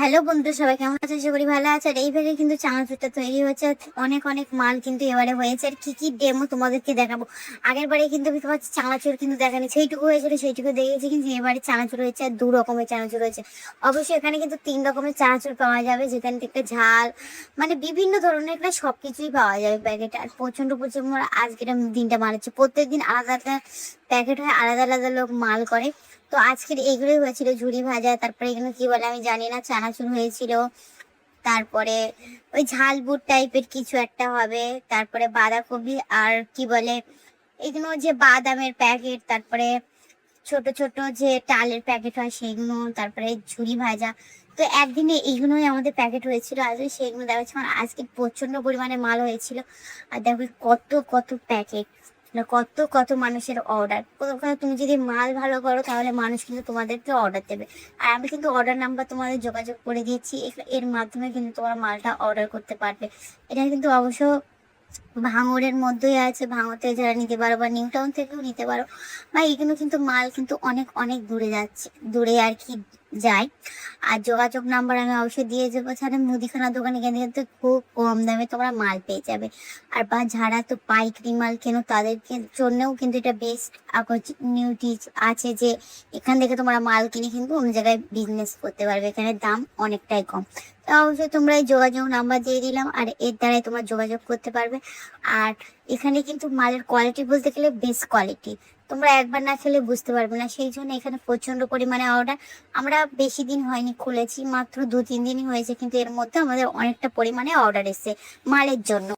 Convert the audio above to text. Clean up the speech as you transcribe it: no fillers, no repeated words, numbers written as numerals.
Hello বন্ধু, সবাই কেমন আছে? আশা করি ভালো আছে। আর এইভাবে কিন্তু চানাচুরটা তৈরি হচ্ছে। অনেক অনেক মাল কিন্তু এবারে হয়েছে। আর কি কি ডেমো তোমাদেরকে দেখাবো। আগের বারে কিন্তু আমি তোমার চানাচুর কিন্তু দেখানি, সেইটুকু হয়েছিল সেইটুকু দেখেছি। কিন্তু এবারে চানাচুর হয়েছে আর 2 রকমের চানাচুর হয়েছে। অবশ্যই এখানে কিন্তু 3 রকমের চানাচুর পাওয়া যাবে, যেখান থেকে ঝাল মানে বিভিন্ন ধরনের একটা সবকিছুই পাওয়া যাবে প্যাকেটে। আর প্রচন্ড প্রচন্ড আজকের দিনটা মানাচ্ছে। প্রত্যেকদিন আলাদা আলাদা প্যাকেট হয়, আলাদা আলাদা লোক মাল করে। তো আজকের এগুলোই হয়েছিল, ঝুড়ি ভাজা, তারপরে এগুলো কি বলে আমি জানি না, চানাচুর হয়েছিল। তারপরে ওই ঝাল বুট টাইপের কিছু একটা হবে। তারপরে বাঁধাকপি আর কি বলে এগুলো, যে বাদামের প্যাকেট, তারপরে ছোট ছোট যে টালের প্যাকেট হয় সেগুলো, তারপরে ঝুড়ি ভাজা। তো একদিনে এইগুলোই আমাদের প্যাকেট হয়েছিল। আজকে সেগুলো দেখাচ্ছি। মানে আজকে প্রচন্ড পরিমাণে মাল হয়েছিল। আর দেখো কত কত প্যাকেট, কত কত মানুষের অর্ডার। ওখানে তুমি যদি মাল ভালো করো তাহলে মানুষ কিন্তু তোমাদেরকে অর্ডার দেবে। আর আমি কিন্তু অর্ডার নাম্বার তোমাদের যোগাযোগ করে দিয়েছি, এর মাধ্যমে কিন্তু তোমরা মালটা অর্ডার করতে পারবে। এটা কিন্তু অবশ্য ভাঙড়ের মধ্যেই আছে। ভাঙড় থেকে যারা নিতে পারো বা নিউ টাউন থেকেও নিতে পারো। বা এগুলো কিন্তু মাল কিন্তু অনেক অনেক দূরে যাচ্ছে, দূরে আর কি যায়। আর যোগাযোগ নাম্বার আমি অবশ্যই দিয়ে যাবো। ছাড়া মুদিখানা দোকানে গেলে কিন্তু খুব কম দামে তোমরা মাল পেয়ে যাবে। আর বা যারা তো পাইকারি মাল কেনো তাদেরকে জন্যও কিন্তু এটা বেস্ট অপরচুনিটি আছে, যে এখান থেকে তোমরা মাল কিনে কিন্তু অন্য জায়গায় বিজনেস করতে পারবে। এখানে দাম অনেকটাই কম। তো অবশ্যই তোমরা এই যোগাযোগ নাম্বার দিয়ে দিলাম, আর এর দ্বারাই তোমরা যোগাযোগ করতে পারবে। আর এখানে কিন্তু মালের কোয়ালিটি বলতে গেলে বেস্ট কোয়ালিটি, তোমরা একবার না খেলে বুঝতে পারবে না। সেই জন্য এখানে প্রচন্ড পরিমাণে অর্ডার। আমরা বেশি দিন হয়নি খুলেছি, মাত্র 2-3 দিনই হয়েছে, কিন্তু এর মধ্যে আমাদের অনেকটা পরিমাণে অর্ডার এসেছে মালের জন্য।